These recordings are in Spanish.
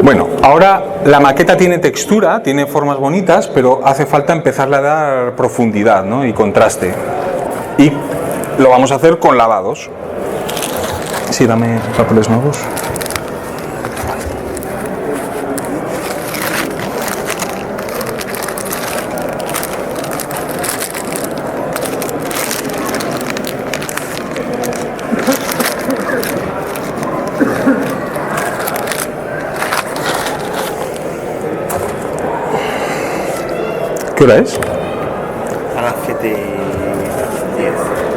Bueno, ahora la maqueta tiene textura, tiene formas bonitas, pero hace falta empezarle a dar profundidad, ¿no? Y contraste. Y lo vamos a hacer con lavados. Sí, dame papeles nuevos. ¿Qué hora es? A las 7:10.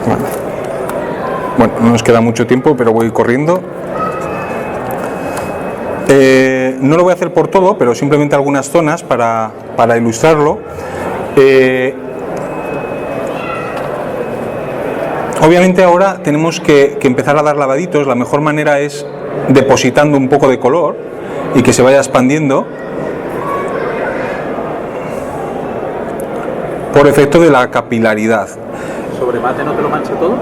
Vale. Bueno, no nos queda mucho tiempo, pero voy corriendo. No lo voy a hacer por todo, pero simplemente algunas zonas para ilustrarlo. Obviamente ahora tenemos que empezar a dar lavaditos. La mejor manera es depositando un poco de color y que se vaya expandiendo por efecto de la capilaridad. ¿Sobre mate no te lo mancha todo?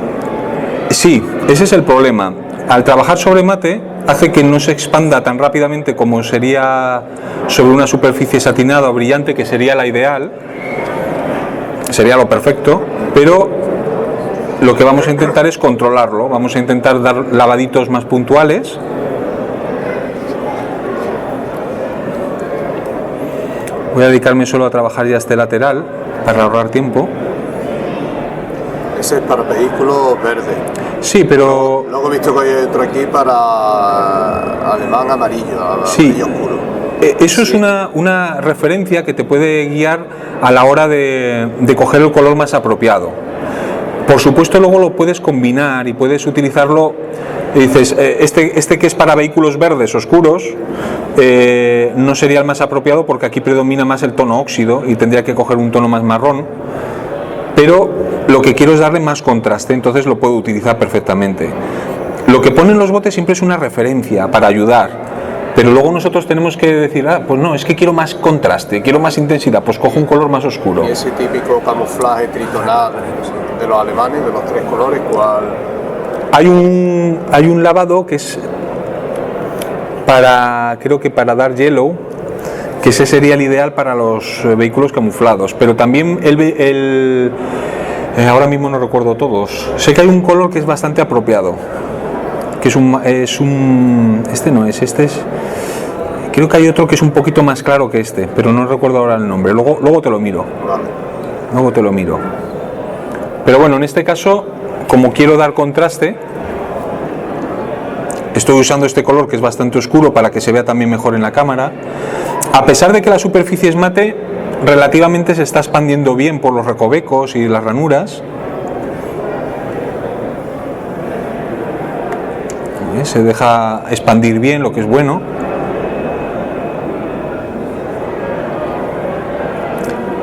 Sí, ese es el problema. Al trabajar sobre mate hace que no se expanda tan rápidamente como sería sobre una superficie satinada o brillante, que sería la ideal, sería lo perfecto, pero lo que vamos a intentar es controlarlo. Vamos a intentar dar lavaditos más puntuales. Voy a dedicarme solo a trabajar ya este lateral para ahorrar tiempo. Ese es para vehículos verdes. Sí, pero... Luego he visto que hay otro aquí para alemán amarillo, sí, amarillo oscuro. Eso es una referencia que te puede guiar a la hora de coger el color más apropiado. Por supuesto, luego lo puedes combinar y puedes utilizarlo. Y dices, este que es para vehículos verdes oscuros no sería el más apropiado porque aquí predomina más el tono óxido y tendría que coger un tono más marrón, pero lo que quiero es darle más contraste, entonces lo puedo utilizar perfectamente. Lo que ponen los botes siempre es una referencia para ayudar, pero luego nosotros tenemos que decir, pues no, es que quiero más contraste, quiero más intensidad, pues cojo un color más oscuro. Y ese típico camuflaje tritonal de los alemanes, de los tres colores, ¿cuál? Hay un lavado que es creo que para dar yellow, que ese sería el ideal para los vehículos camuflados, pero también ahora mismo no recuerdo todos. Sé que hay un color que es bastante apropiado, que creo que hay otro que es un poquito más claro que este, pero no recuerdo ahora el nombre. Luego te lo miro. Vale. Luego te lo miro. Pero bueno, en este caso, como quiero dar contraste, estoy usando este color que es bastante oscuro para que se vea también mejor en la cámara. A pesar de que la superficie es mate, relativamente se está expandiendo bien por los recovecos y las ranuras. Se deja expandir bien, lo que es bueno.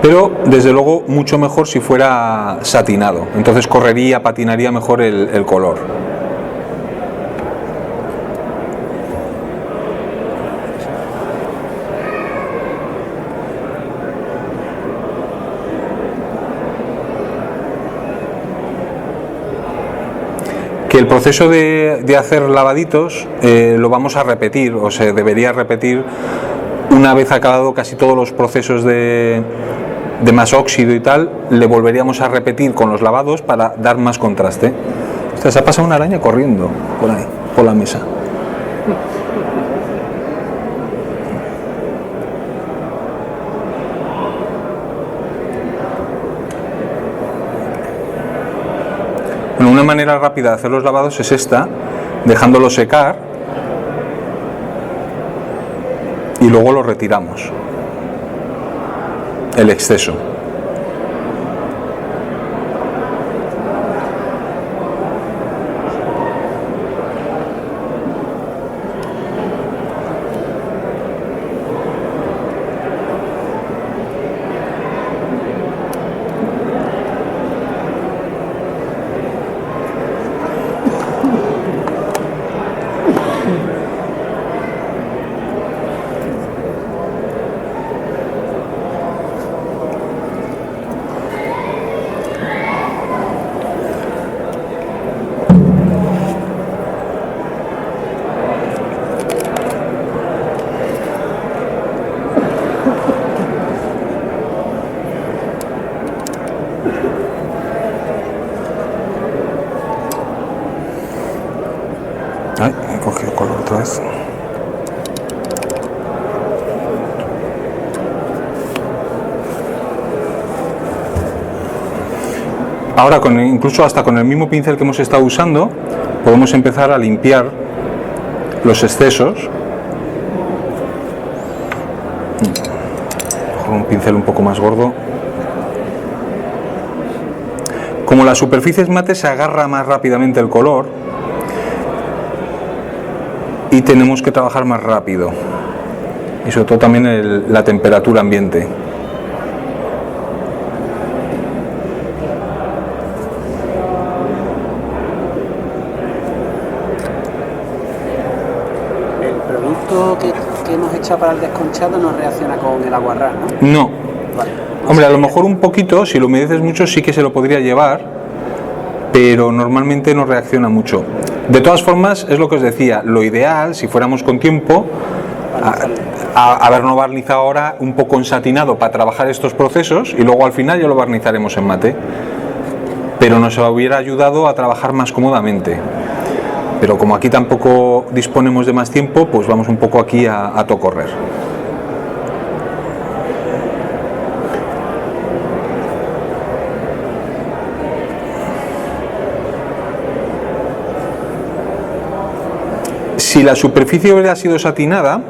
Pero desde luego mucho mejor si fuera satinado, entonces patinaría mejor el color. Que el proceso de hacer lavaditos lo vamos a repetir, o se debería repetir una vez acabado casi todos los procesos de más óxido y tal, le volveríamos a repetir con los lavados para dar más contraste. Ostras, se ha pasado una araña corriendo por ahí, por la mesa. Bueno, una manera rápida de hacer los lavados es esta, dejándolo secar y luego lo retiramos, el exceso. color otra vez. Ahora, incluso hasta con el mismo pincel que hemos estado usando, podemos empezar a limpiar los excesos. Con un pincel un poco más gordo. Como la superficie es mate, se agarra más rápidamente el color y tenemos que trabajar más rápido. Y sobre todo también la temperatura ambiente. El producto que hemos echado para el desconchado no reacciona con el aguarrás, ¿no? No. Vale. Hombre, a lo mejor un poquito, si lo humedeces mucho sí que se lo podría llevar, pero normalmente no reacciona mucho. De todas formas, es lo que os decía, lo ideal, si fuéramos con tiempo, haberlo barnizado ahora un poco ensatinado para trabajar estos procesos y luego al final ya lo barnizaremos en mate. Pero nos hubiera ayudado a trabajar más cómodamente. Pero como aquí tampoco disponemos de más tiempo, pues vamos un poco aquí a tocorrer. Si la superficie hubiera sido satinada,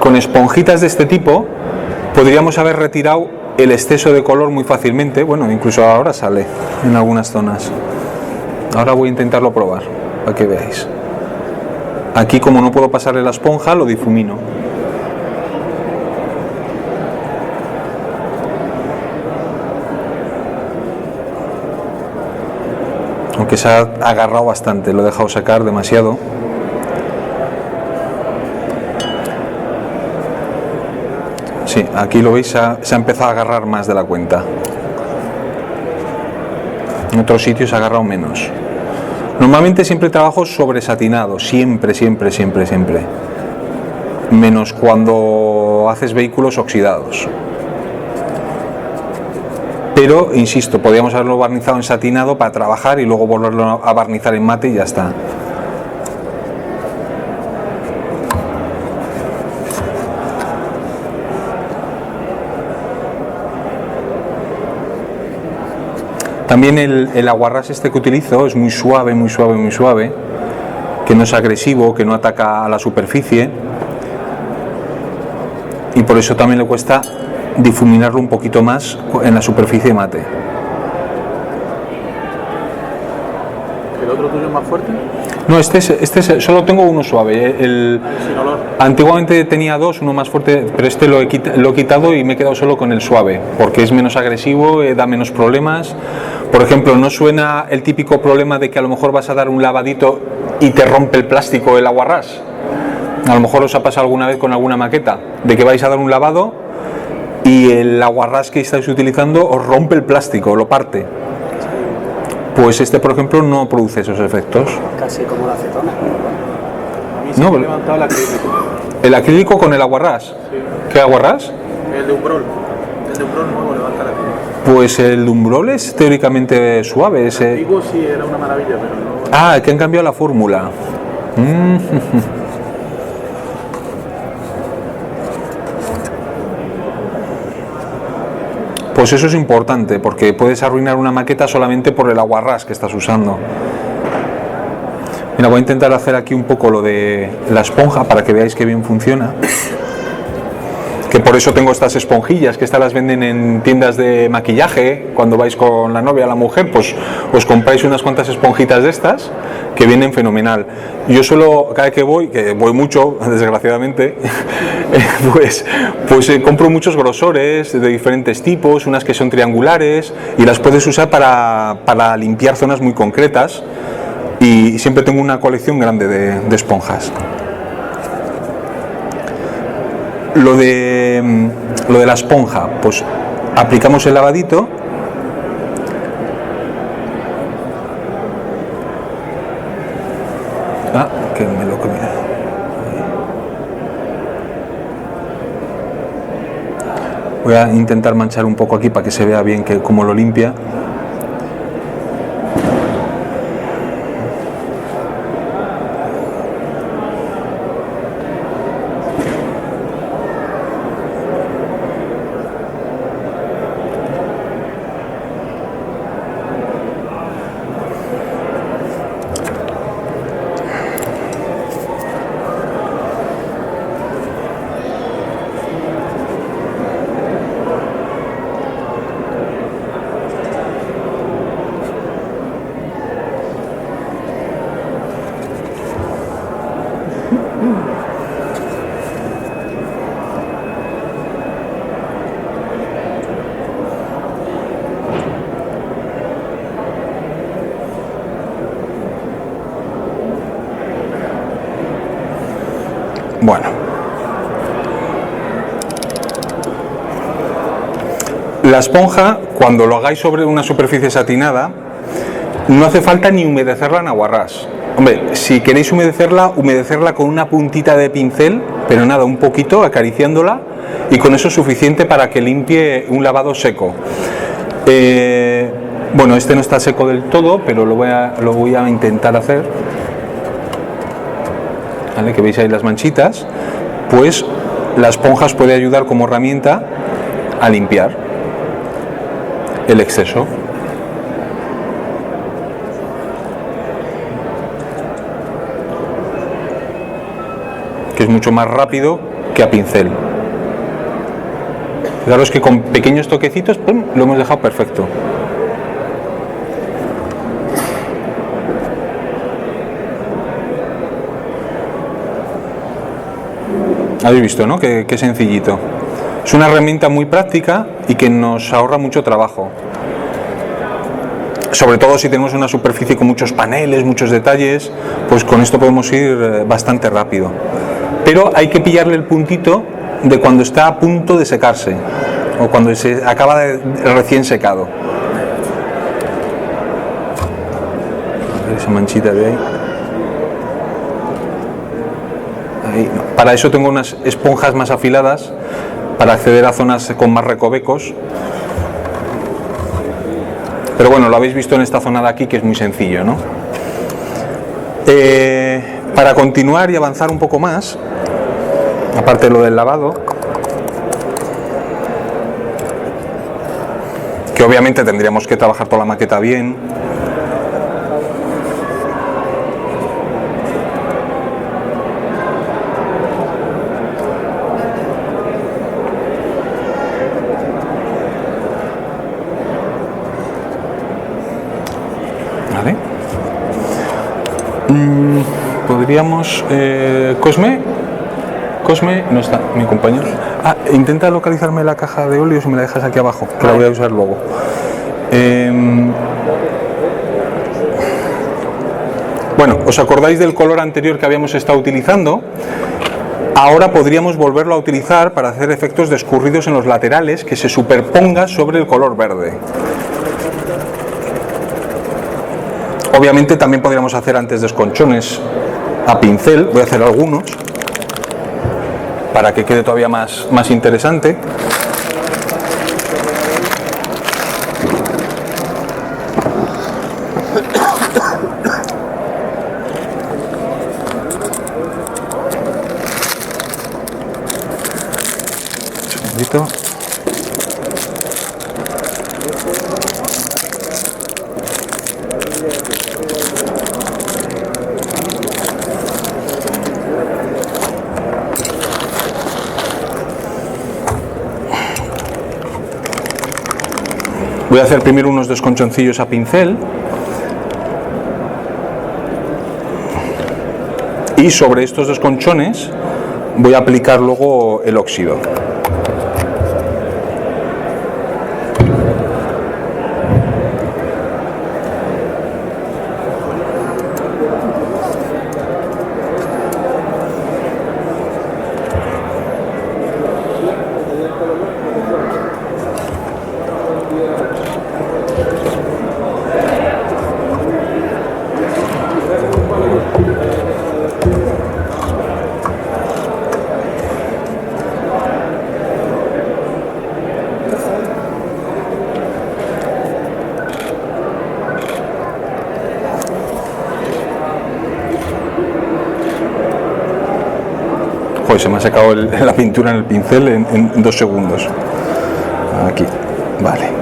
con esponjitas de este tipo, podríamos haber retirado el exceso de color muy fácilmente. Bueno, incluso ahora sale en algunas zonas. Ahora voy a intentarlo probar, para que veáis. Aquí, como no puedo pasarle la esponja, lo difumino. Aunque se ha agarrado bastante, lo he dejado sacar demasiado. Sí, aquí lo veis, se ha empezado a agarrar más de la cuenta. En otros sitios se ha agarrado menos. Normalmente siempre trabajo sobre satinado, siempre. Menos cuando haces vehículos oxidados. Pero, insisto, podríamos haberlo barnizado en satinado para trabajar y luego volverlo a barnizar en mate y ya está. También el aguarrás este que utilizo es muy suave, que no es agresivo, que no ataca a la superficie y por eso también le cuesta difuminarlo un poquito más en la superficie mate. ¿El otro tuyo es más fuerte? No, este solo tengo uno suave. Sin olor. Antiguamente tenía dos, uno más fuerte, pero este lo he quitado y me he quedado solo con el suave, porque es menos agresivo, da menos problemas. Por ejemplo, no suena el típico problema de que a lo mejor vas a dar un lavadito y te rompe el plástico el aguarrás. A lo mejor os ha pasado alguna vez con alguna maqueta, de que vais a dar un lavado y el aguarrás que estáis utilizando os rompe el plástico, lo parte. Pues este, por ejemplo, no produce esos efectos. Casi como la acetona. A mí se No, me ha levantado el acrílico. El acrílico con el aguarrás. Sí. ¿Qué aguarrás? El de Umbrol. El de Umbrol nuevo levanta el acrílico. Pues el Umbrol es teóricamente suave. El antiguo sí era una maravilla, pero no. Ah, que han cambiado la fórmula. Pues eso es importante, porque puedes arruinar una maqueta solamente por el aguarrás que estás usando. Mira, voy a intentar hacer aquí un poco lo de la esponja para que veáis que bien funciona. Que por eso tengo estas esponjillas, que estas las venden en tiendas de maquillaje. Cuando vais con la novia o la mujer, pues os compráis unas cuantas esponjitas de estas que vienen fenomenal. Yo suelo, cada vez que voy mucho, desgraciadamente, pues compro muchos grosores de diferentes tipos, unas que son triangulares y las puedes usar para limpiar zonas muy concretas. Y siempre tengo una colección grande de esponjas. Lo de la esponja, pues aplicamos el lavadito. Que me lo comí. Voy a intentar manchar un poco aquí para que se vea bien cómo lo limpia. Bueno, la esponja, cuando lo hagáis sobre una superficie satinada, no hace falta ni humedecerla en aguarrás. Hombre, si queréis humedecerla con una puntita de pincel, pero nada, un poquito, acariciándola, y con eso es suficiente para que limpie un lavado seco. Bueno, este no está seco del todo, pero lo voy a intentar hacer. ¿Vale? Que veis ahí las manchitas. Pues la esponja os puede ayudar como herramienta a limpiar el exceso. Que es mucho más rápido que a pincel. Fijaros que con pequeños toquecitos, ¡pum!, lo hemos dejado perfecto. Habéis visto, ¿no? Qué sencillito. Es una herramienta muy práctica y que nos ahorra mucho trabajo. Sobre todo si tenemos una superficie con muchos paneles, muchos detalles, pues con esto podemos ir bastante rápido. Pero hay que pillarle el puntito de cuando está a punto de secarse o cuando se acaba de recién secado. A ver esa manchita de ahí. Ahí no. Para eso tengo unas esponjas más afiladas para acceder a zonas con más recovecos. Pero bueno, lo habéis visto en esta zona de aquí, que es muy sencillo, ¿no? Para continuar y avanzar un poco más, aparte de lo del lavado, que obviamente tendríamos que trabajar toda la maqueta bien. Vale. Podríamos... Cosme, no está, mi compañero. Intenta localizarme la caja de óleos y me la dejas aquí abajo, que la voy a usar luego. Bueno, ¿os acordáis del color anterior que habíamos estado utilizando? Ahora podríamos volverlo a utilizar para hacer efectos de escurridos en los laterales que se superponga sobre el color verde. Obviamente también podríamos hacer antes desconchones a pincel, voy a hacer algunos para que quede todavía más interesante. Un segundito. Voy a hacer primero unos desconchoncillos a pincel y sobre estos desconchones voy a aplicar luego el óxido. Joder, se me ha sacado la pintura en el pincel en 2 segundos. Aquí, vale.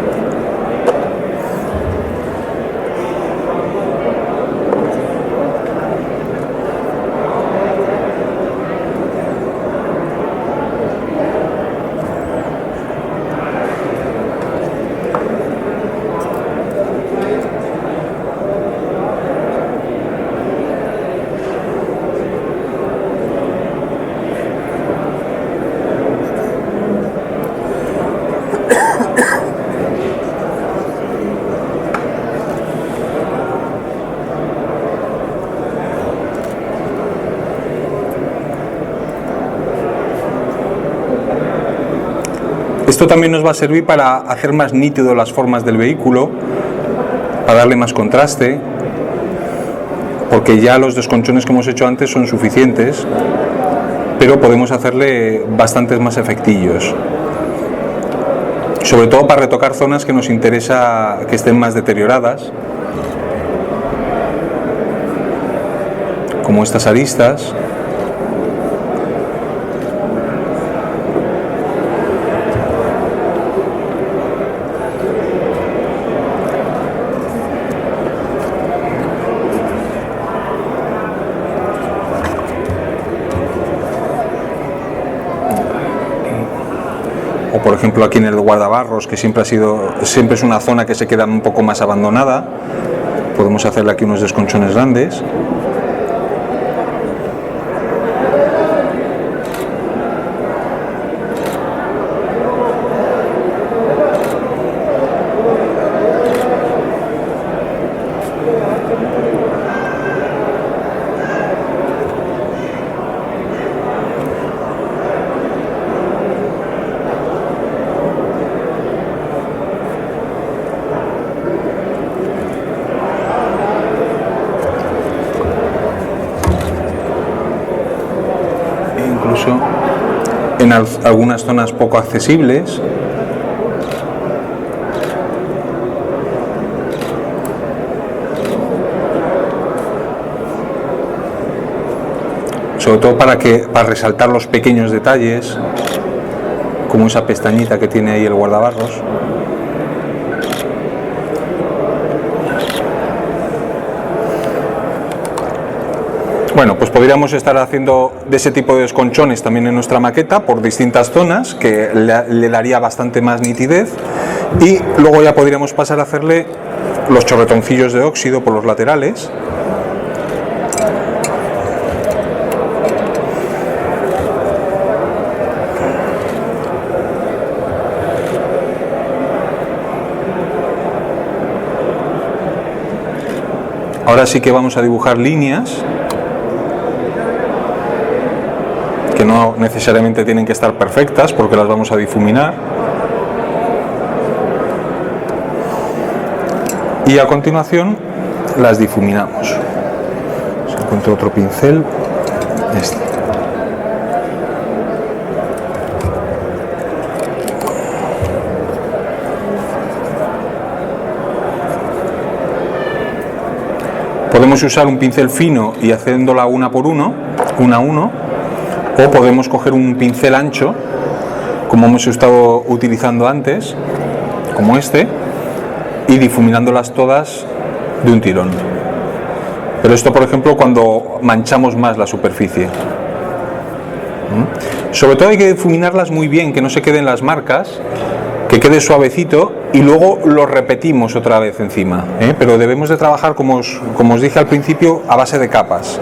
Esto también nos va a servir para hacer más nítido las formas del vehículo, para darle más contraste, porque ya los desconchones que hemos hecho antes son suficientes, pero podemos hacerle bastantes más efectillos, sobre todo para retocar zonas que nos interesa que estén más deterioradas, como estas aristas. O por ejemplo aquí en el guardabarros, que siempre es una zona que se queda un poco más abandonada, podemos hacerle aquí unos desconchones grandes. En algunas zonas poco accesibles. Sobre todo para resaltar los pequeños detalles, como esa pestañita que tiene ahí el guardabarros. Bueno, pues podríamos estar haciendo de ese tipo de desconchones también en nuestra maqueta por distintas zonas, que le daría bastante más nitidez, y luego ya podríamos pasar a hacerle los chorretoncillos de óxido por los laterales. Ahora sí que vamos a dibujar líneas, que no necesariamente tienen que estar perfectas porque las vamos a difuminar. Y a continuación las difuminamos. Si encuentro otro pincel, este. Podemos usar un pincel fino y haciéndola una a uno, o podemos coger un pincel ancho, como hemos estado utilizando antes, como este, y difuminándolas todas de un tirón. Pero esto, por ejemplo, cuando manchamos más la superficie. Sobre todo hay que difuminarlas muy bien, que no se queden las marcas, que quede suavecito, y luego lo repetimos otra vez encima, pero debemos de trabajar, como os dije al principio, a base de capas.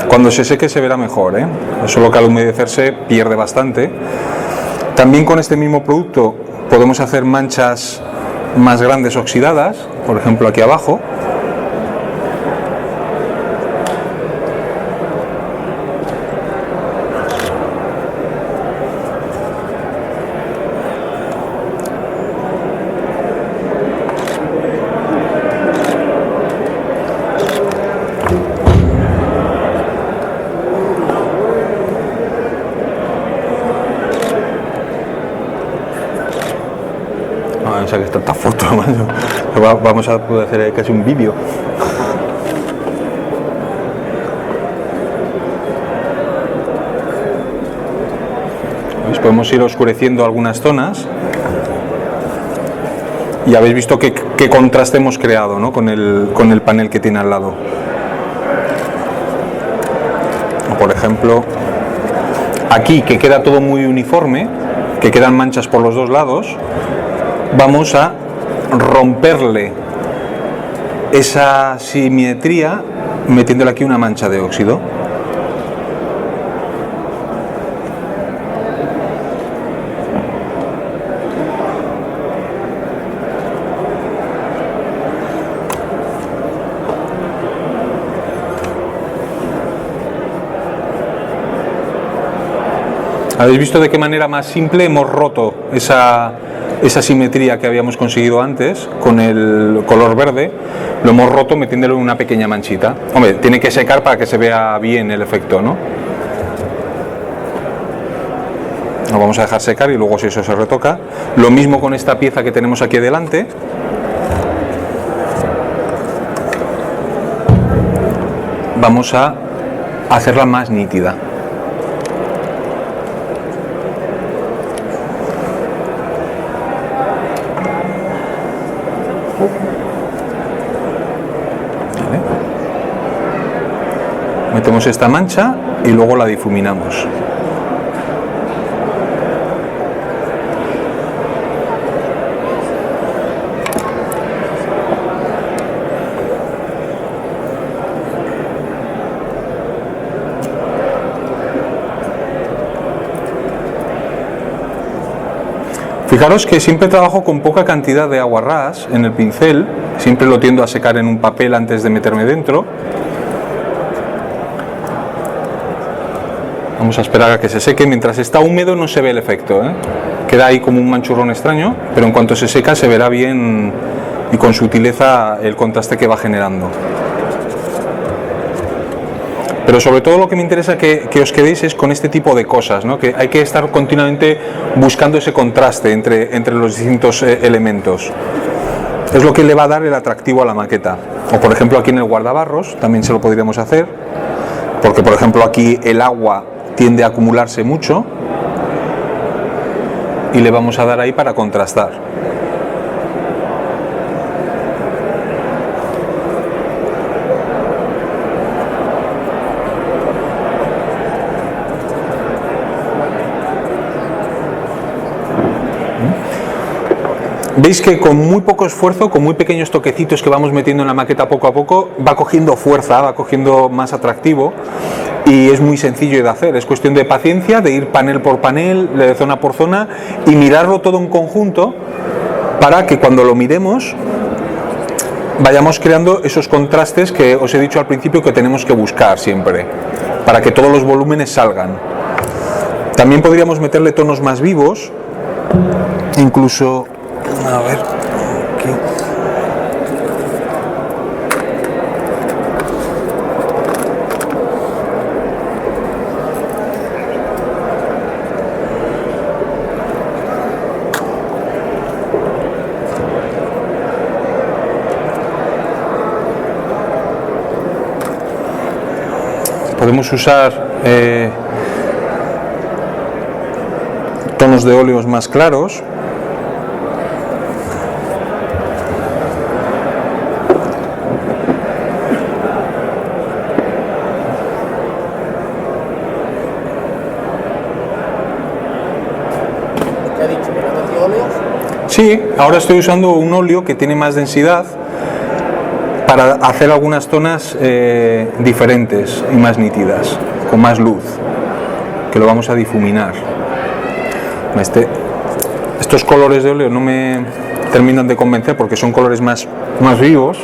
Cuando se seque se verá mejor, solo que al humedecerse pierde bastante. También con este mismo producto podemos hacer manchas más grandes oxidadas, por ejemplo aquí abajo. O sea que esta foto, vamos a poder hacer casi un vídeo. ¿Veis? Podemos ir oscureciendo algunas zonas y habéis visto qué contraste hemos creado, ¿no? con el panel que tiene al lado. O por ejemplo, aquí, que queda todo muy uniforme, que quedan manchas por los dos lados, vamos a romperle esa simetría metiéndole aquí una mancha de óxido. ¿Habéis visto de qué manera más simple hemos roto esa simetría que habíamos conseguido antes con el color verde? Lo hemos roto metiéndole una pequeña manchita. Hombre, tiene que secar para que se vea bien el efecto, ¿no? Lo vamos a dejar secar y luego si eso se retoca. Lo mismo con esta pieza que tenemos aquí delante. Vamos a hacerla más nítida. Metemos esta mancha y luego la difuminamos. Fijaros que siempre trabajo con poca cantidad de agua ras en el pincel, siempre lo tiendo a secar en un papel antes de meterme dentro. Vamos a esperar a que se seque. Mientras está húmedo no se ve el efecto, ¿eh? Queda ahí como un manchurrón extraño, pero en cuanto se seca se verá bien y con sutileza el contraste que va generando. Pero sobre todo lo que me interesa que os quedéis es con este tipo de cosas, ¿no? Que hay que estar continuamente buscando ese contraste entre los distintos elementos. Es lo que le va a dar el atractivo a la maqueta. O por ejemplo aquí en el guardabarros también se lo podríamos hacer, porque por ejemplo aquí el agua tiende a acumularse mucho y le vamos a dar ahí para contrastar. Veis que con muy poco esfuerzo, con muy pequeños toquecitos que vamos metiendo en la maqueta poco a poco, va cogiendo fuerza, va cogiendo más atractivo y es muy sencillo de hacer. Es cuestión de paciencia, de ir panel por panel, de zona por zona y mirarlo todo en conjunto para que cuando lo miremos vayamos creando esos contrastes que os he dicho al principio que tenemos que buscar siempre, para que todos los volúmenes salgan. También podríamos meterle tonos más vivos, incluso... A ver, aquí. Podemos usar tonos de óleos más claros. Sí, ahora estoy usando un óleo que tiene más densidad para hacer algunas zonas diferentes y más nítidas, con más luz, que lo vamos a difuminar. Estos colores de óleo no me terminan de convencer porque son colores más vivos.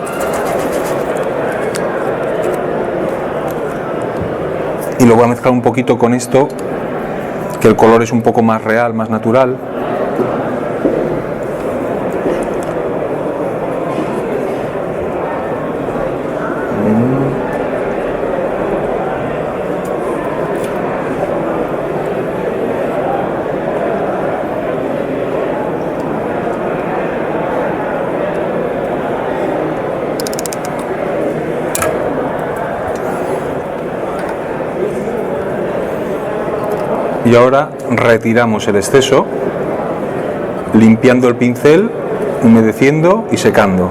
Y lo voy a mezclar un poquito con esto, que el color es un poco más real, más natural. Y ahora retiramos el exceso, limpiando el pincel, humedeciendo y secando.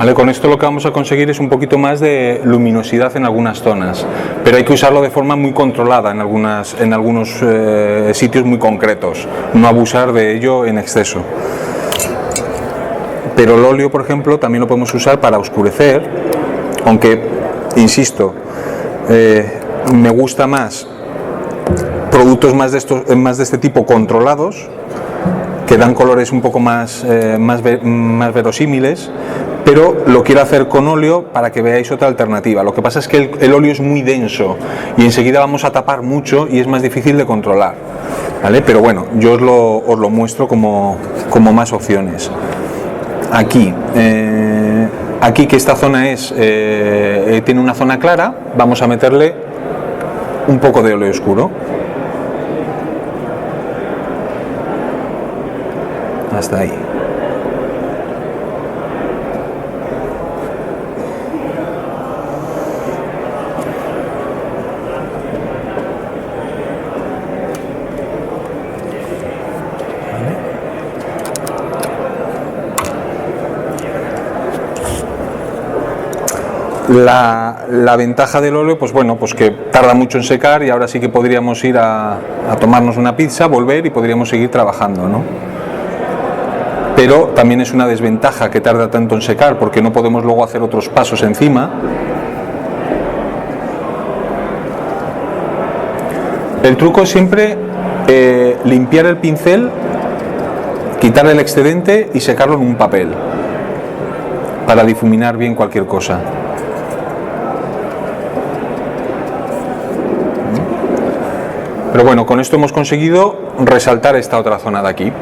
¿Vale? Con esto lo que vamos a conseguir es un poquito más de luminosidad en algunas zonas, pero hay que usarlo de forma muy controlada en algunos sitios muy concretos, no abusar de ello en exceso. Pero el óleo, por ejemplo, también lo podemos usar para oscurecer, aunque, insisto, me gusta más productos más de este tipo controlados, que dan colores un poco más verosímiles, pero lo quiero hacer con óleo para que veáis otra alternativa. Lo que pasa es que el óleo es muy denso y enseguida vamos a tapar mucho y es más difícil de controlar, ¿vale? Pero bueno, yo os lo muestro como más opciones. Aquí que esta zona tiene una zona clara, vamos a meterle un poco de óleo oscuro. Hasta ahí. La ventaja del óleo, pues bueno, pues que tarda mucho en secar y ahora sí que podríamos ir a tomarnos una pizza, volver y podríamos seguir trabajando, ¿no? Pero también es una desventaja que tarda tanto en secar porque no podemos luego hacer otros pasos encima. El truco es siempre limpiar el pincel, quitar el excedente y secarlo en un papel para difuminar bien cualquier cosa. Pero bueno, con esto hemos conseguido resaltar esta otra zona de aquí.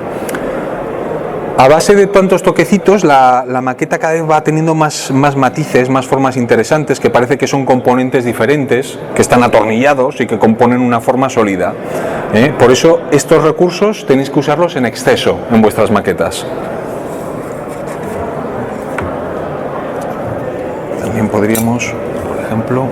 A base de tantos toquecitos, la maqueta cada vez va teniendo más matices, más formas interesantes, que parece que son componentes diferentes, que están atornillados y que componen una forma sólida. Por eso estos recursos tenéis que usarlos en exceso en vuestras maquetas. También podríamos, por ejemplo,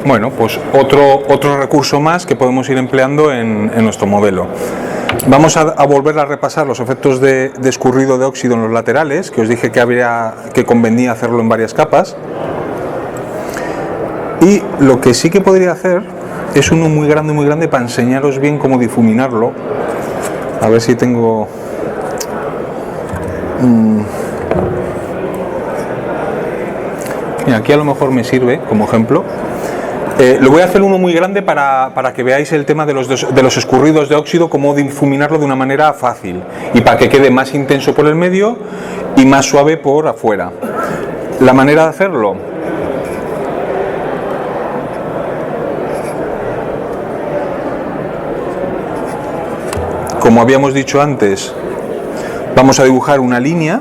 bueno, pues otro recurso más que podemos ir empleando en nuestro modelo. Vamos a volver a repasar los efectos de escurrido de óxido en los laterales, que os dije que convenía hacerlo en varias capas. Y lo que sí que podría hacer es uno muy grande para enseñaros bien cómo difuminarlo. A ver si tengo... Mira, aquí a lo mejor me sirve como ejemplo. Lo voy a hacer uno muy grande para que veáis el tema de los escurridos de óxido, cómo difuminarlo de una manera fácil y para que quede más intenso por el medio y más suave por afuera. La manera de hacerlo: como habíamos dicho antes, vamos a dibujar una línea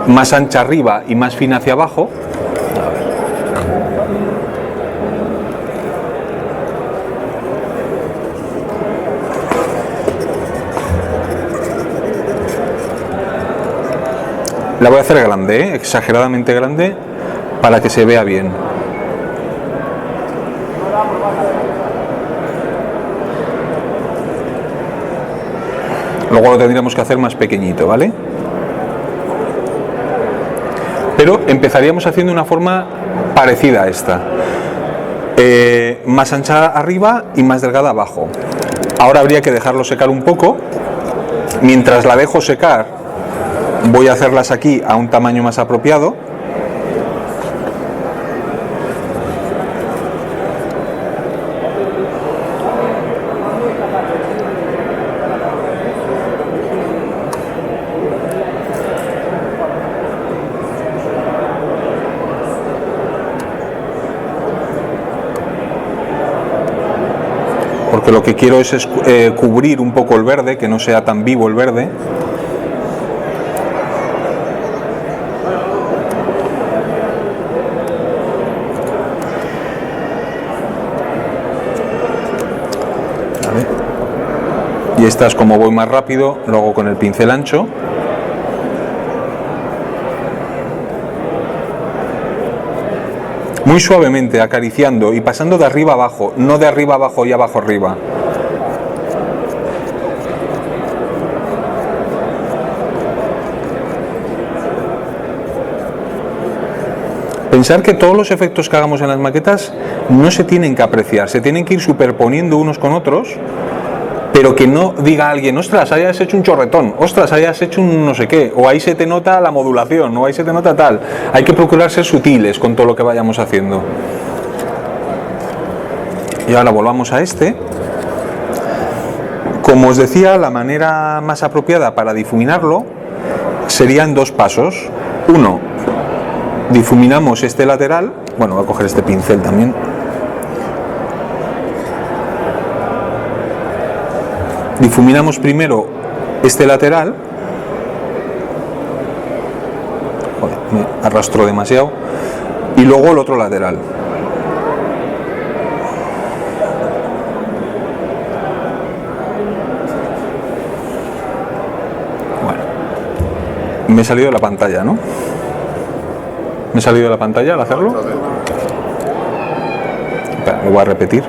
más ancha arriba y más fina hacia abajo. La voy a hacer grande, exageradamente grande, para que se vea bien. Luego lo tendríamos que hacer más pequeñito, ¿vale? Pero empezaríamos haciendo una forma parecida a esta. Más ancha arriba y más delgada abajo. Ahora habría que dejarlo secar un poco. Mientras la dejo secar, voy a hacerlas aquí a un tamaño más apropiado. Porque lo que quiero es cubrir un poco el verde, que no sea tan vivo el verde. Vale. Y estas, como voy más rápido, lo hago con el pincel ancho. Muy suavemente, acariciando y pasando de arriba abajo, no de arriba abajo y abajo arriba. Pensar que todos los efectos que hagamos en las maquetas no se tienen que apreciar, se tienen que ir superponiendo unos con otros, pero que no diga alguien, ostras, ahí has hecho un chorretón, ostras, ahí has hecho un no sé qué, o ahí se te nota la modulación, o ahí se te nota tal. Hay que procurar ser sutiles con todo lo que vayamos haciendo. Y ahora volvamos a este. Como os decía, la manera más apropiada para difuminarlo sería en dos pasos. Uno, difuminamos este lateral, bueno, voy a coger este pincel también. Difuminamos primero este lateral. Joder, me arrastró demasiado. Y luego el otro lateral. Bueno, me he salido de la pantalla, ¿no? ¿Me he salido de la pantalla al hacerlo? Espera, lo voy a repetir.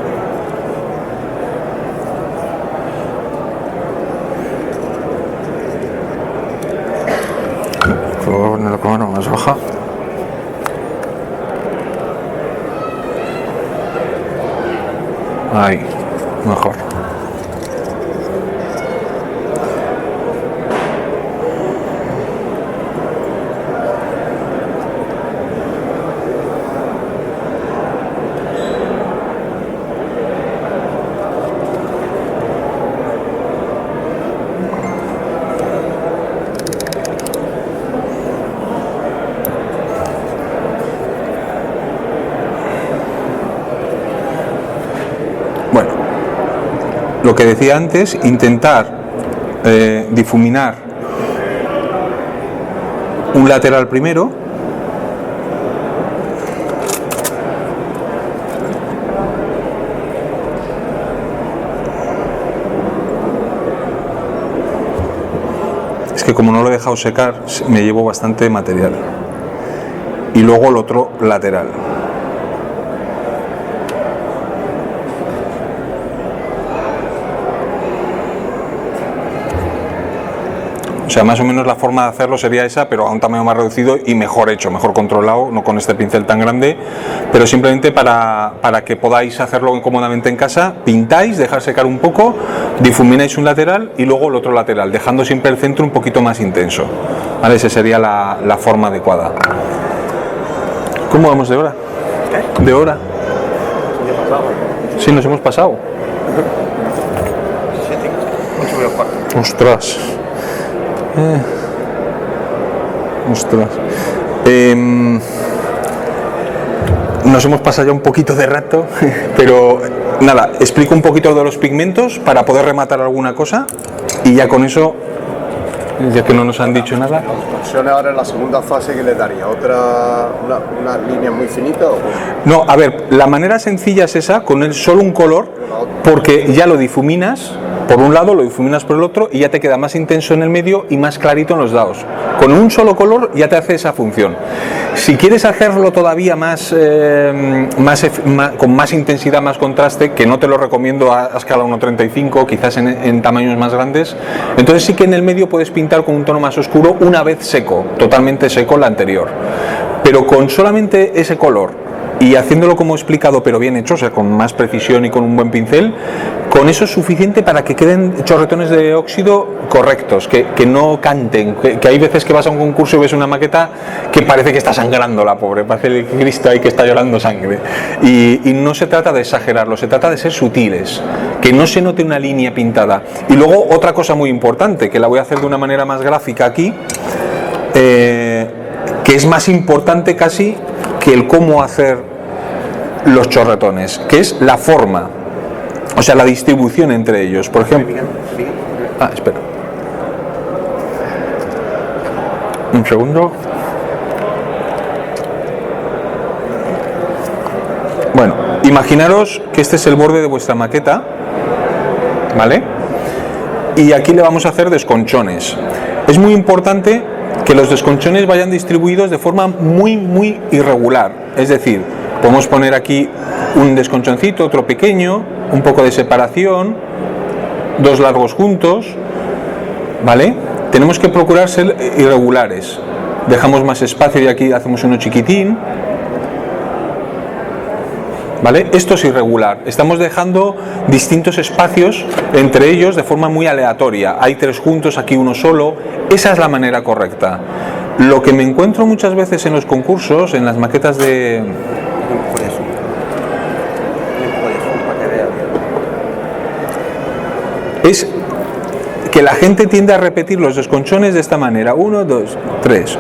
Poner la cámara más baja. Ahí, mejor. Lo que decía antes, intentar difuminar un lateral primero, es que como no lo he dejado secar me llevo bastante material, y luego el otro lateral. O sea, más o menos la forma de hacerlo sería esa, pero a un tamaño más reducido y mejor hecho, mejor controlado, no con este pincel tan grande, pero simplemente para que podáis hacerlo cómodamente en casa. Pintáis, dejar secar un poco, difumináis un lateral y luego el otro lateral, dejando siempre el centro un poquito más intenso. ¿Vale? Esa sería la forma adecuada. ¿Cómo vamos de hora? ¿Qué? ¿De hora? Sí, nos hemos pasado. 8 menos cuarto. Ostras. Ostras. Nos hemos pasado ya un poquito de rato, pero nada, explico un poquito de los pigmentos para poder rematar alguna cosa y ya con eso ya que no nos han dicho nada. Las distorsiones ahora en la segunda fase, ¿qué le daría? ¿Una línea muy finita o cómo? No, a ver, la manera sencilla es esa, con solo un color, porque ya lo difuminas por un lado, lo difuminas por el otro y ya te queda más intenso en el medio y más clarito en los lados. Con un solo color ya te hace esa función. Si quieres hacerlo todavía con más intensidad, más contraste, que no te lo recomiendo a escala 1.35, quizás en tamaños más grandes, entonces sí que en el medio puedes pintar con un tono más oscuro una vez seco, totalmente seco la anterior. Pero con solamente ese color y haciéndolo como he explicado, pero bien hecho, o sea, con más precisión y con un buen pincel, con eso es suficiente para que queden chorretones de óxido correctos, que no canten, que hay veces que vas a un concurso y ves una maqueta que parece que está sangrando la pobre, parece el Cristo ahí que está llorando sangre, y no se trata de exagerarlo, se trata de ser sutiles, que no se note una línea pintada. Y luego otra cosa muy importante, que la voy a hacer de una manera más gráfica aquí, que es más importante casi que el cómo hacer los chorretones, que es la forma, o sea, la distribución entre ellos. Por ejemplo, espera un segundo. Bueno, imaginaros que este es el borde de vuestra maqueta, ¿vale? Y aquí le vamos a hacer desconchones. Es muy importante que los desconchones vayan distribuidos de forma muy irregular, es decir, podemos poner aquí un desconchoncito, otro pequeño, un poco de separación, dos largos juntos, ¿vale? Tenemos que procurar ser irregulares. Dejamos más espacio y aquí hacemos uno chiquitín, ¿vale? Esto es irregular. Estamos dejando distintos espacios entre ellos de forma muy aleatoria. Hay tres juntos, aquí uno solo. Esa es la manera correcta. Lo que me encuentro muchas veces en los concursos, en las maquetas de... es que la gente tiende a repetir los desconchones de esta manera: 1, 2, 3,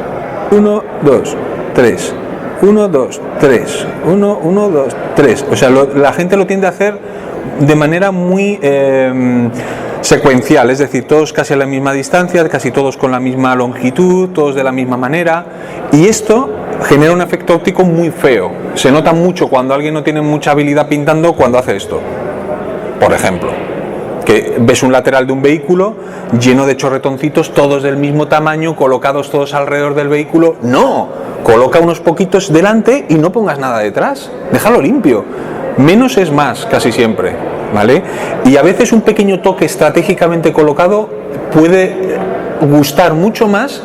1, 2, 3, 1, 2, 3, 1, 1, 2, 3. O sea, la gente lo tiende a hacer de manera muy secuencial, es decir, todos casi a la misma distancia, casi todos con la misma longitud, todos de la misma manera, y esto genera un efecto óptico muy feo. Se nota mucho cuando alguien no tiene mucha habilidad pintando cuando hace esto, por ejemplo, que ves un lateral de un vehículo lleno de chorretoncitos, todos del mismo tamaño, colocados todos alrededor del vehículo. No, coloca unos poquitos delante y no pongas nada detrás, déjalo limpio. Menos es más, casi siempre, ¿vale? Y a veces un pequeño toque estratégicamente colocado puede gustar mucho más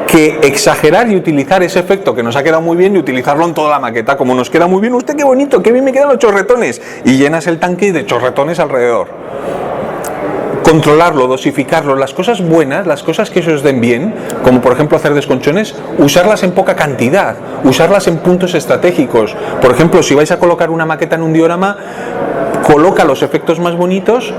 que exagerar y utilizar ese efecto que nos ha quedado muy bien y utilizarlo en toda la maqueta. Como nos queda muy bien, usted qué bonito, qué bien me quedan los chorretones, y llenas el tanque de chorretones alrededor. Controlarlo, dosificarlo, las cosas buenas, las cosas que se os den bien, como por ejemplo hacer desconchones, usarlas en poca cantidad, usarlas en puntos estratégicos. Por ejemplo, si vais a colocar una maqueta en un diorama, coloca los efectos más bonitos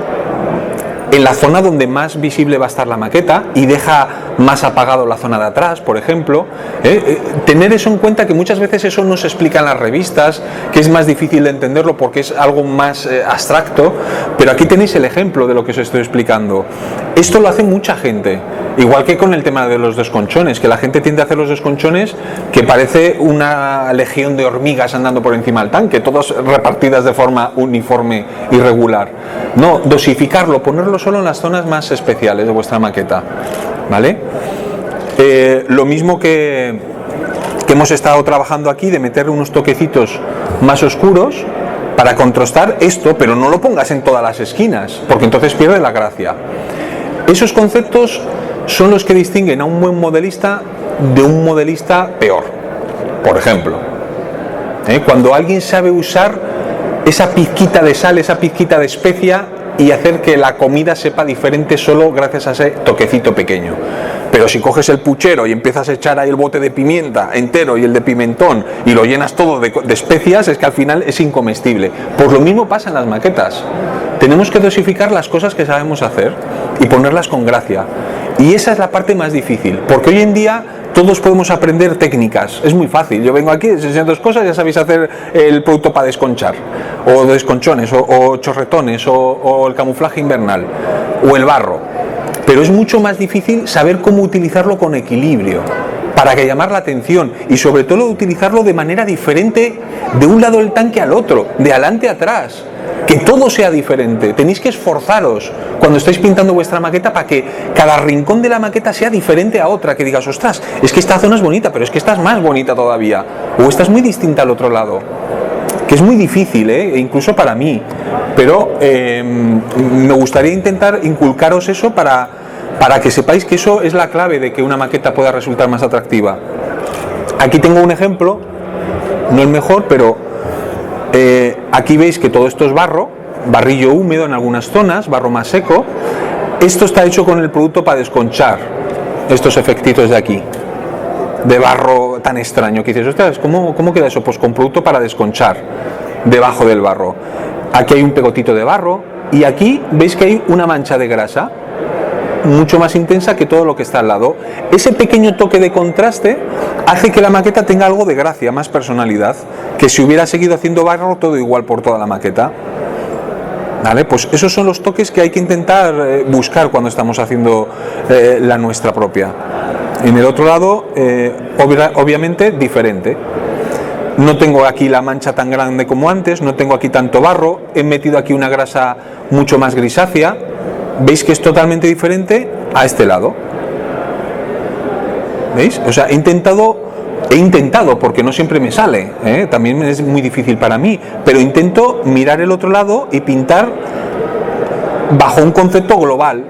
en la zona donde más visible va a estar la maqueta y deja más apagado la zona de atrás, por ejemplo. Tener eso en cuenta, que muchas veces eso no se explica en las revistas, que es más difícil de entenderlo porque es algo más abstracto, pero aquí tenéis el ejemplo de lo que os estoy explicando. Esto lo hace mucha gente, igual que con el tema de los desconchones, que la gente tiende a hacer los desconchones que parece una legión de hormigas andando por encima del tanque, todas repartidas de forma uniforme y regular. No, dosificarlo, ponerlo solo en las zonas más especiales de vuestra maqueta, ¿vale? Lo mismo que hemos estado trabajando aquí, de meter unos toquecitos más oscuros para contrastar esto, pero no lo pongas en todas las esquinas, porque entonces pierde la gracia. Esos conceptos son los que distinguen a un buen modelista de un modelista peor. Por ejemplo, cuando alguien sabe usar esa pizquita de sal, esa pizquita de especia, y hacer que la comida sepa diferente solo gracias a ese toquecito pequeño. Pero si coges el puchero y empiezas a echar ahí el bote de pimienta entero y el de pimentón y lo llenas todo de especias, es que al final es incomestible. Pues lo mismo pasa en las maquetas. Tenemos que dosificar las cosas que sabemos hacer y ponerlas con gracia. Y esa es la parte más difícil, porque hoy en día todos podemos aprender técnicas, es muy fácil. Yo vengo aquí, os enseño dos cosas, ya sabéis hacer el producto para desconchar, o desconchones, o chorretones, o el camuflaje invernal, o el barro. pero es mucho más difícil saber cómo utilizarlo con equilibrio para que llamar la atención y sobre todo utilizarlo de manera diferente de un lado del tanque al otro, de adelante a atrás, que todo sea diferente. Tenéis que esforzaros cuando estáis pintando vuestra maqueta para que cada rincón de la maqueta sea diferente a otra, que digas, ostras, es que esta zona es bonita, pero es que esta es más bonita todavía, o esta es muy distinta al otro lado, que es muy difícil, incluso para mí, pero me gustaría intentar inculcaros eso para que sepáis que eso es la clave de que una maqueta pueda resultar más atractiva. Aquí tengo un ejemplo, no el mejor, pero aquí veis que todo esto es barro, barrillo húmedo en algunas zonas, barro más seco. Esto está hecho con el producto para desconchar estos efectitos de aquí, de barro tan extraño, que dices, ostras, ¿cómo queda eso? Pues con producto para desconchar debajo del barro. Aquí hay un pegotito de barro y aquí veis que hay una mancha de grasa mucho más intensa que todo lo que está al lado. Ese pequeño toque de contraste hace que la maqueta tenga algo de gracia, más personalidad, que si hubiera seguido haciendo barro todo igual por toda la maqueta. ¿Vale? Pues esos son los toques que hay que intentar buscar cuando estamos haciendo la nuestra propia. En el otro lado, obviamente diferente. No tengo aquí la mancha tan grande como antes, no tengo aquí tanto barro, he metido aquí una grasa mucho más grisácea. Veis que es totalmente diferente a este lado. ¿Veis? O sea, he intentado, porque no siempre me sale, también es muy difícil para mí, pero intento mirar el otro lado y pintar bajo un concepto global,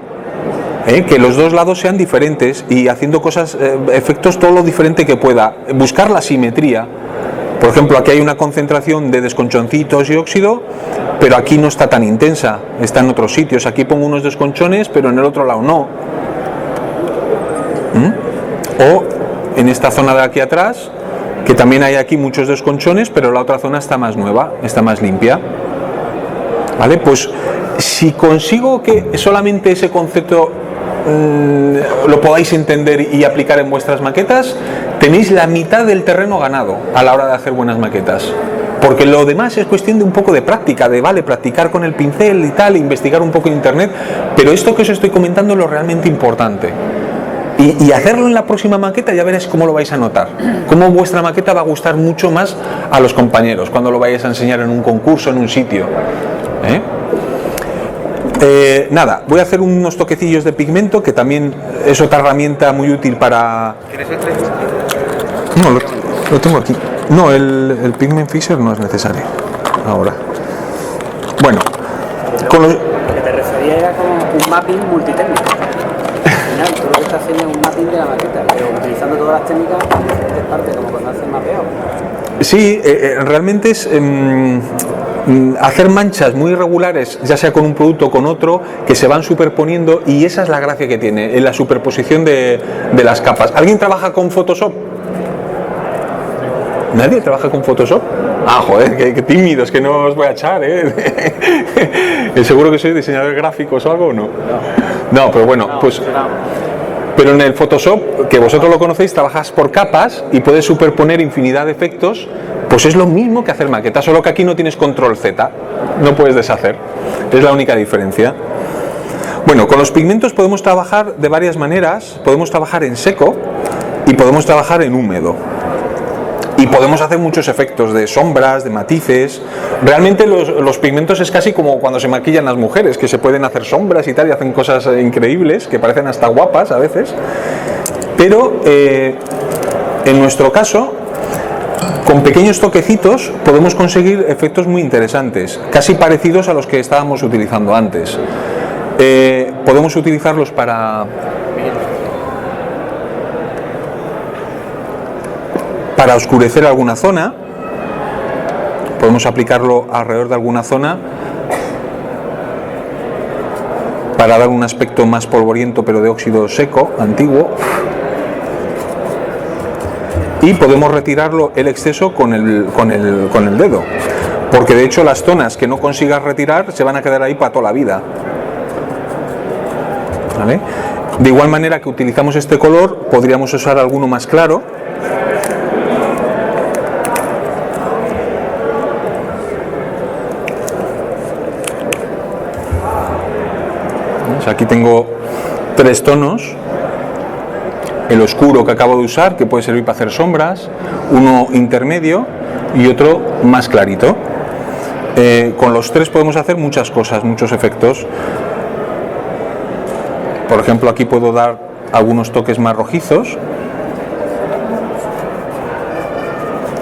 que los dos lados sean diferentes y haciendo cosas, efectos todo lo diferente que pueda, buscar la simetría. Por ejemplo, aquí hay una concentración de desconchoncitos y óxido, pero aquí no está tan intensa, está en otros sitios. Aquí pongo unos desconchones, pero en el otro lado no. O en esta zona de aquí atrás, que también hay aquí muchos desconchones, pero la otra zona está más nueva, está más limpia. ¿Vale? Pues si consigo que solamente ese concepto lo podáis entender y aplicar en vuestras maquetas, tenéis la mitad del terreno ganado a la hora de hacer buenas maquetas, porque lo demás es cuestión de un poco de práctica, de practicar con el pincel y tal, investigar un poco en internet, pero esto que os estoy comentando es lo realmente importante. Y hacerlo en la próxima maqueta ya veréis cómo lo vais a notar, cómo vuestra maqueta va a gustar mucho más a los compañeros cuando lo vayáis a enseñar en un concurso, en un sitio. Nada, voy a hacer unos toquecillos de pigmento, que también es otra herramienta muy útil para... ¿Quieres el 3? No, lo tengo aquí. No, el pigment fixer no es necesario ahora. Bueno, con los... Lo que te refería era como un mapping multitécnico. Al final, tú lo que estás haciendo es un mapping de la maqueta, pero utilizando todas las técnicas de diferentes partes, como cuando haces mapeado. Sí, realmente es hacer manchas muy irregulares, ya sea con un producto o con otro, que se van superponiendo, y esa es la gracia que tiene, en la superposición de las capas. ¿Alguien trabaja con Photoshop? ¿Nadie trabaja con Photoshop? Ah, joder, qué tímidos, que no os voy a echar, ¿Seguro que sois diseñadores gráficos o algo o no? No, pero bueno, pues... Pero en el Photoshop, que vosotros lo conocéis, trabajas por capas y puedes superponer infinidad de efectos. Pues es lo mismo que hacer maquetas, solo que aquí no tienes control Z, no puedes deshacer, es la única diferencia. Bueno, con los pigmentos podemos trabajar de varias maneras, podemos trabajar en seco y podemos trabajar en húmedo. Y podemos hacer muchos efectos de sombras, de matices. Realmente los pigmentos es casi como cuando se maquillan las mujeres, que se pueden hacer sombras y tal, y hacen cosas increíbles, que parecen hasta guapas a veces. Pero en nuestro caso, con pequeños toquecitos podemos conseguir efectos muy interesantes, casi parecidos a los que estábamos utilizando antes. Podemos utilizarlos para oscurecer alguna zona, podemos aplicarlo alrededor de alguna zona para dar un aspecto más polvoriento, pero de óxido seco, antiguo, y podemos retirarlo el exceso con el dedo, porque de hecho las zonas que no consigas retirar se van a quedar ahí para toda la vida. ¿Vale? De igual manera que utilizamos este color, podríamos usar alguno más claro. Aquí tengo 3 tonos, el oscuro que acabo de usar, que puede servir para hacer sombras, uno intermedio y otro más clarito. Con los 3 podemos hacer muchas cosas, muchos efectos. Por ejemplo, aquí puedo dar algunos toques más rojizos,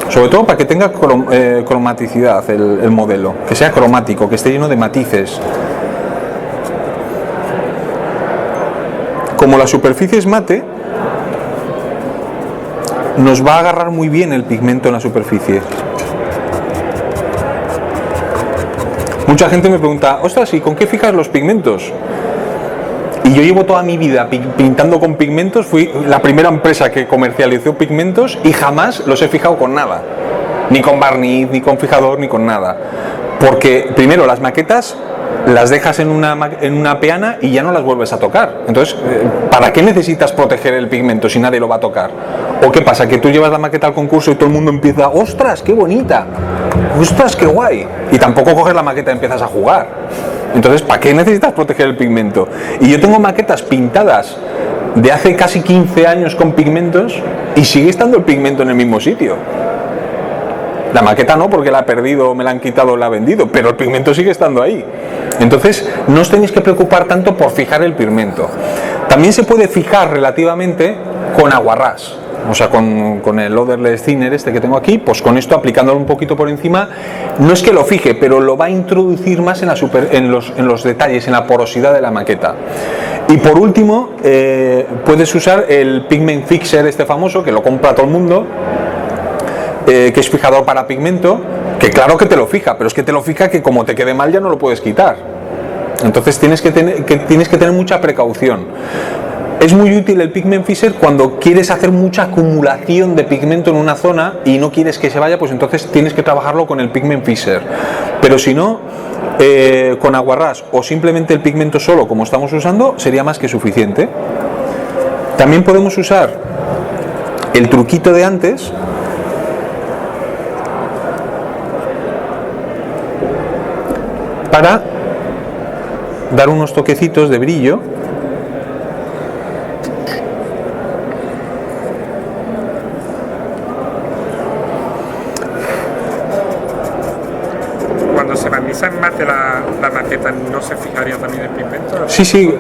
sobre todo para que tenga cromaticidad el modelo, que sea cromático, que esté lleno de matices. Como la superficie es mate, nos va a agarrar muy bien el pigmento en la superficie. Mucha gente me pregunta, ostras, ¿y con qué fijas los pigmentos? Y yo llevo toda mi vida pintando con pigmentos, fui la primera empresa que comercializó pigmentos y jamás los he fijado con nada. Ni con barniz, ni con fijador, ni con nada. Porque primero las maquetas las dejas en una peana y ya no las vuelves a tocar. Entonces, ¿para qué necesitas proteger el pigmento si nadie lo va a tocar? ¿O qué pasa? Que tú llevas la maqueta al concurso y todo el mundo empieza, ¡ostras, qué bonita! ¡Ostras, qué guay! Y tampoco coges la maqueta y empiezas a jugar. Entonces, ¿para qué necesitas proteger el pigmento? Y yo tengo maquetas pintadas de hace casi 15 años con pigmentos y sigue estando el pigmento en el mismo sitio. La maqueta no, porque la he perdido, me la han quitado o la he vendido, pero el pigmento sigue estando ahí. Entonces, no os tenéis que preocupar tanto por fijar el pigmento. También se puede fijar relativamente con aguarrás. O sea, con el Odorless Thinner este que tengo aquí, pues con esto aplicándolo un poquito por encima, no es que lo fije, pero lo va a introducir más en los detalles, en la porosidad de la maqueta. Y por último, puedes usar el Pigment Fixer este famoso, que lo compra todo el mundo, que es fijador para pigmento, que claro que te lo fija, pero es que te lo fija que como te quede mal ya no lo puedes quitar. Entonces tienes que tener mucha precaución. Es muy útil el Pigment Fixer cuando quieres hacer mucha acumulación de pigmento en una zona y no quieres que se vaya, pues entonces tienes que trabajarlo con el Pigment Fixer. Pero si no, con aguarrás o simplemente el pigmento solo, como estamos usando, sería más que suficiente. También podemos usar el truquito de antes, para dar unos toquecitos de brillo. Cuando se barniza en mate la maqueta, ¿no se fijaría también el pigmento? Sí,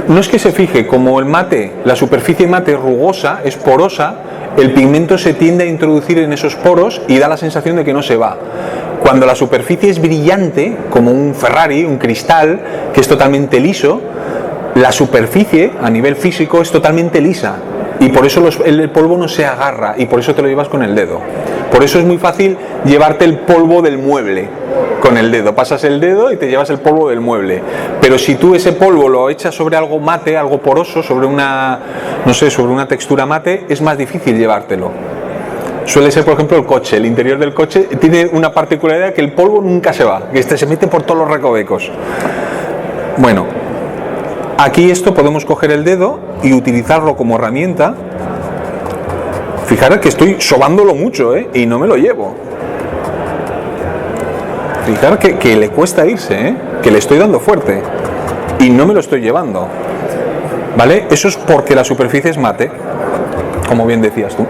no es que se fije, como el mate, la superficie mate es rugosa, es porosa, el pigmento se tiende a introducir en esos poros y da la sensación de que no se va. Cuando la superficie es brillante, como un Ferrari, un cristal, que es totalmente liso, la superficie a nivel físico es totalmente lisa y por eso el polvo no se agarra y por eso te lo llevas con el dedo. Por eso es muy fácil llevarte el polvo del mueble con el dedo. Pasas el dedo y te llevas el polvo del mueble. Pero si tú ese polvo lo echas sobre algo mate, algo poroso, sobre una textura mate, es más difícil llevártelo. Suele ser, por ejemplo, el coche. El interior del coche tiene una particularidad que el polvo nunca se va, que se mete por todos los recovecos. Bueno, aquí esto podemos coger el dedo y utilizarlo como herramienta. Fijaros que estoy sobándolo mucho, y no me lo llevo. Fijaros que le cuesta irse, que le estoy dando fuerte y no me lo estoy llevando. ¿Vale? Eso es porque la superficie es mate, como bien decías tú.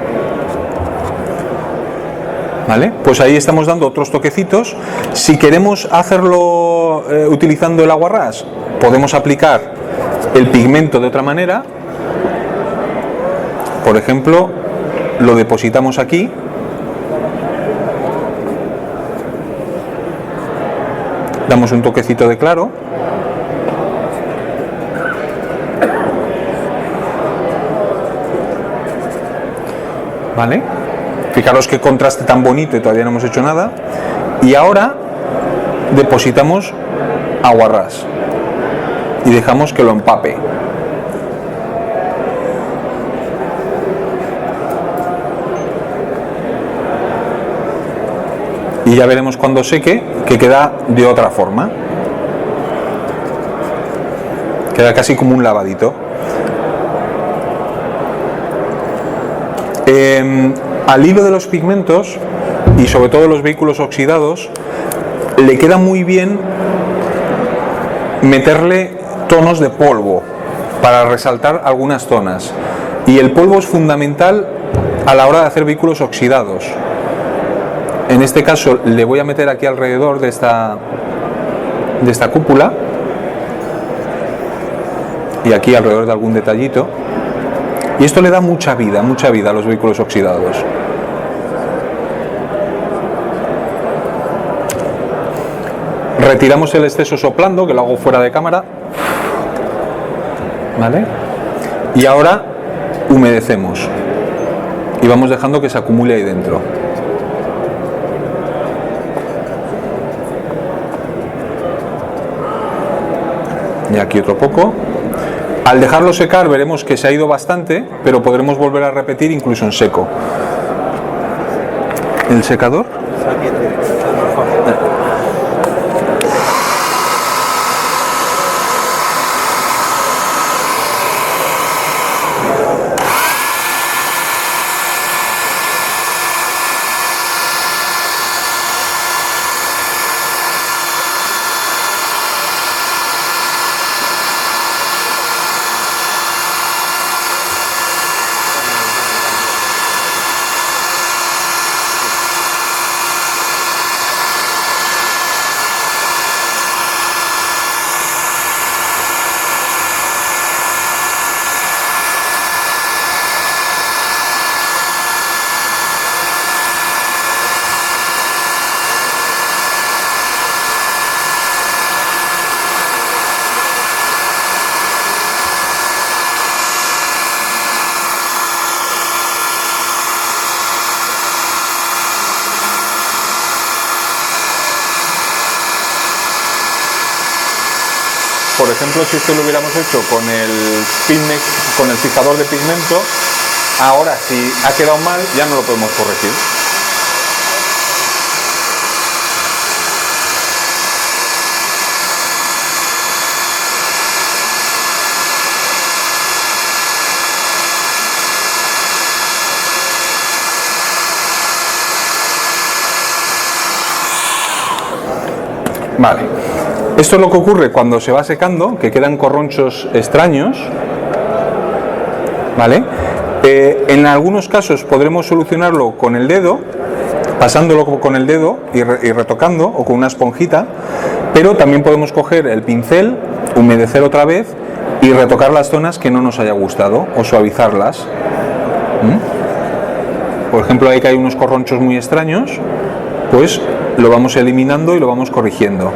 ¿Vale? Pues ahí estamos dando otros toquecitos. Si queremos hacerlo utilizando el aguarrás, podemos aplicar el pigmento de otra manera. Por ejemplo, lo depositamos aquí. Damos un toquecito de claro. ¿Vale? Fijaros qué contraste tan bonito y todavía no hemos hecho nada. Y ahora depositamos aguarrás y dejamos que lo empape. Y ya veremos cuando seque que queda de otra forma. Queda casi como un lavadito. Al hilo de los pigmentos y sobre todo los vehículos oxidados le queda muy bien meterle tonos de polvo, para resaltar algunas zonas. Y el polvo es fundamental a la hora de hacer vehículos oxidados. En este caso le voy a meter aquí alrededor de esta cúpula y aquí alrededor de algún detallito, y esto le da mucha vida a los vehículos oxidados. Retiramos el exceso soplando, que lo hago fuera de cámara, ¿vale? Y ahora humedecemos y vamos dejando que se acumule ahí dentro. Y aquí otro poco. Al dejarlo secar veremos que se ha ido bastante, pero podremos volver a repetir incluso en seco. ¿El secador? Por ejemplo, si esto lo hubiéramos hecho con el fijador de pigmento, ahora si ha quedado mal ya no lo podemos corregir. Vale. Esto es lo que ocurre cuando se va secando, que quedan corronchos extraños, ¿vale? En algunos casos podremos solucionarlo con el dedo, pasándolo con el dedo y retocando, o con una esponjita, pero también podemos coger el pincel, humedecer otra vez y retocar las zonas que no nos haya gustado, o suavizarlas. Por ejemplo, ahí que hay unos corronchos muy extraños, pues lo vamos eliminando y lo vamos corrigiendo.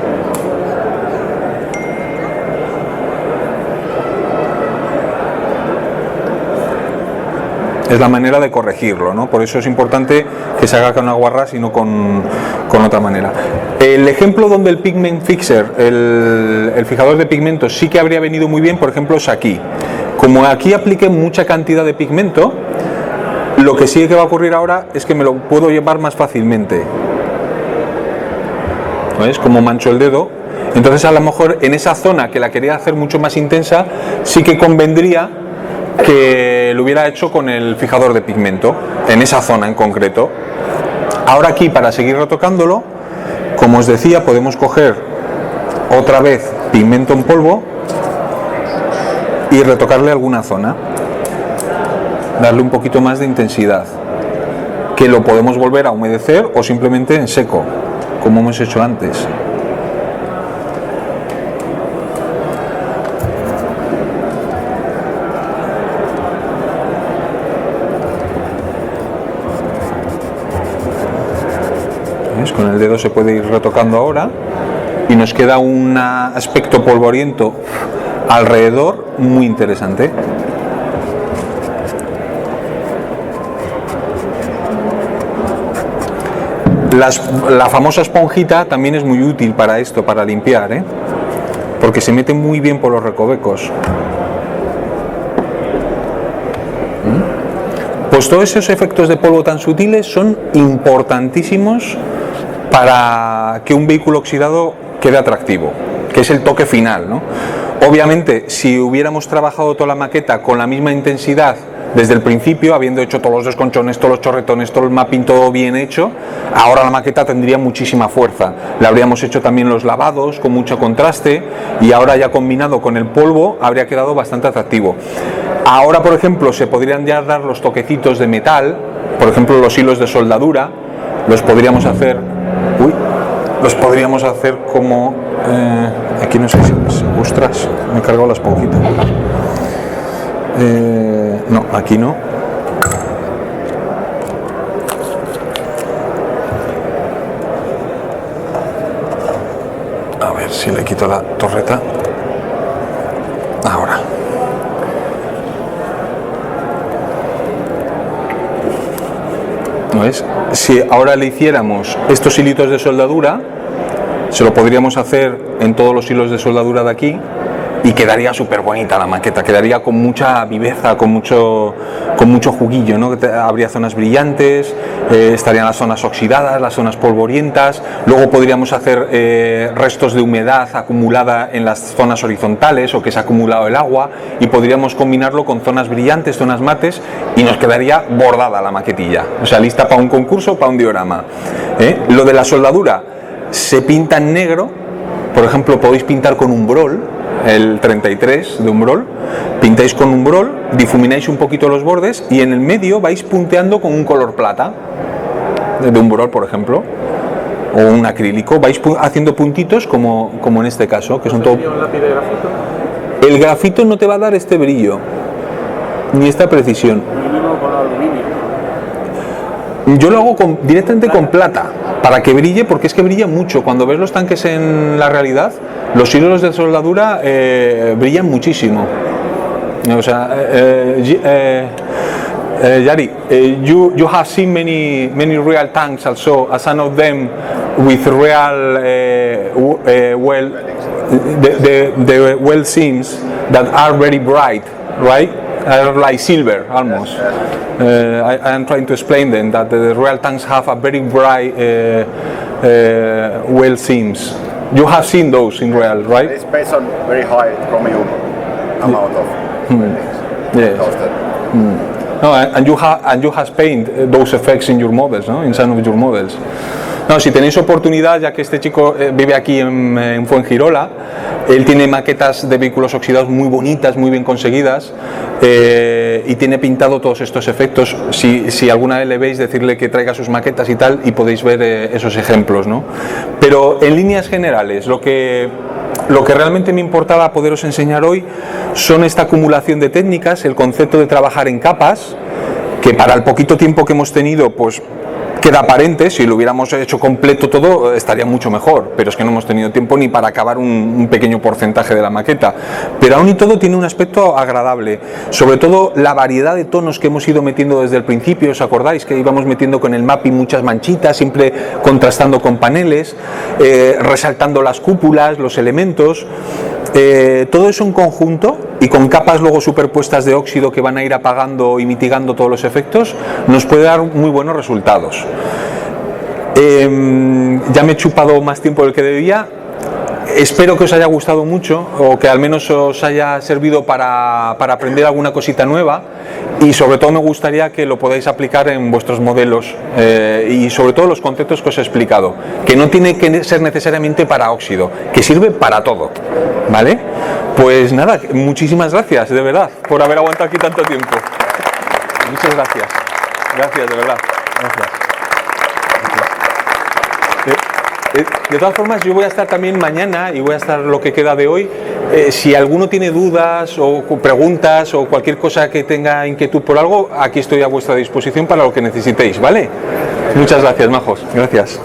Es la manera de corregirlo, ¿no? Por eso es importante que se haga con agua ras y no con otra manera. El ejemplo donde el pigment fixer, el fijador de pigmento, sí que habría venido muy bien, por ejemplo, es aquí. Como aquí apliqué mucha cantidad de pigmento, lo que sí que va a ocurrir ahora es que me lo puedo llevar más fácilmente. ¿Ves? Como mancho el dedo. Entonces, a lo mejor en esa zona que la quería hacer mucho más intensa, sí que convendría que lo hubiera hecho con el fijador de pigmento, en esa zona en concreto. Ahora aquí, para seguir retocándolo, como os decía, podemos coger otra vez pigmento en polvo y retocarle alguna zona, darle un poquito más de intensidad, que lo podemos volver a humedecer o simplemente en seco, como hemos hecho antes. Con el dedo se puede ir retocando ahora y nos queda un aspecto polvoriento alrededor muy interesante. La famosa esponjita también es muy útil para esto, para limpiar, porque se mete muy bien por los recovecos. Pues todos esos efectos de polvo tan sutiles son importantísimos para que un vehículo oxidado quede atractivo, que es el toque final, ¿no? Obviamente, si hubiéramos trabajado toda la maqueta con la misma intensidad desde el principio, habiendo hecho todos los desconchones, todos los chorretones, todo el mapping, todo bien hecho, ahora la maqueta tendría muchísima fuerza. Le habríamos hecho también los lavados con mucho contraste y ahora ya combinado con el polvo habría quedado bastante atractivo. Ahora, por ejemplo, se podrían ya dar los toquecitos de metal, por ejemplo, los hilos de soldadura, los podríamos hacer... los podríamos hacer como... aquí no sé si... ostras, me he cargado la esponjita. No, aquí no. A ver si le quito la torreta. Ahora. ¿No es? Si ahora le hiciéramos estos hilitos de soldadura, se lo podríamos hacer en todos los hilos de soldadura de aquí y quedaría súper bonita la maqueta, quedaría con mucha viveza, con mucho juguillo, ¿no? Habría zonas brillantes, estarían las zonas oxidadas, las zonas polvorientas, luego podríamos hacer restos de humedad acumulada en las zonas horizontales o que se ha acumulado el agua y podríamos combinarlo con zonas brillantes, zonas mates y nos quedaría bordada la maquetilla, o sea, lista para un concurso, para un diorama. Lo de la soldadura se pinta en negro, por ejemplo, podéis pintar con Umbrol, el 33 de Umbrol, pintáis con Umbrol, difumináis un poquito los bordes y en el medio vais punteando con un color plata, de Umbrol, por ejemplo, o un acrílico, vais haciendo puntitos como en este caso, que son todo... ¿Un lápiz de grafito? El grafito no te va a dar este brillo, ni esta precisión. Mínimo con aluminio. Yo lo hago directamente con plata, para que brille, porque es que brilla mucho. Cuando ves los tanques en la realidad, los hilos de soldadura brillan muchísimo. O sea, Yari, you have seen many real tanks also, some of them with real well, the well seams that are very bright, right? Are like silver almost. I am trying to explain them that the real tanks have a very bright well seams. You have seen those in real, right? It's based on very high chromium amount of Yes. No, and you have painted those effects in your models, no? In some of your models. No, si tenéis oportunidad, ya que este chico vive aquí en Fuengirola, él tiene maquetas de vehículos oxidados muy bonitas, muy bien conseguidas, y tiene pintado todos estos efectos. Si alguna vez le veis, decirle que traiga sus maquetas y tal, y podéis ver esos ejemplos, ¿no? Pero en líneas generales, lo que realmente me importaba poderos enseñar hoy son esta acumulación de técnicas, el concepto de trabajar en capas, que para el poquito tiempo que hemos tenido, pues queda aparente. Si lo hubiéramos hecho completo todo estaría mucho mejor, pero es que no hemos tenido tiempo ni para acabar un pequeño porcentaje de la maqueta, pero aún y todo tiene un aspecto agradable, sobre todo la variedad de tonos que hemos ido metiendo desde el principio. ¿Os acordáis que íbamos metiendo con el mapping muchas manchitas, siempre contrastando con paneles, resaltando las cúpulas, los elementos? Todo eso en conjunto y con capas luego superpuestas de óxido que van a ir apagando y mitigando todos los efectos, nos puede dar muy buenos resultados. Ya me he chupado más tiempo del que debía. Espero que os haya gustado mucho, o que al menos os haya servido para aprender alguna cosita nueva, y sobre todo me gustaría que lo podáis aplicar en vuestros modelos, y sobre todo los conceptos que os he explicado, que no tiene que ser necesariamente para óxido, que sirve para todo, ¿vale? Pues nada, muchísimas gracias, de verdad, por haber aguantado aquí tanto tiempo. Muchas gracias. Gracias, de verdad. Gracias. De todas formas, yo voy a estar también mañana y voy a estar lo que queda de hoy. Si alguno tiene dudas o preguntas o cualquier cosa que tenga inquietud por algo, aquí estoy a vuestra disposición para lo que necesitéis, ¿vale? Muchas gracias, majos. Gracias.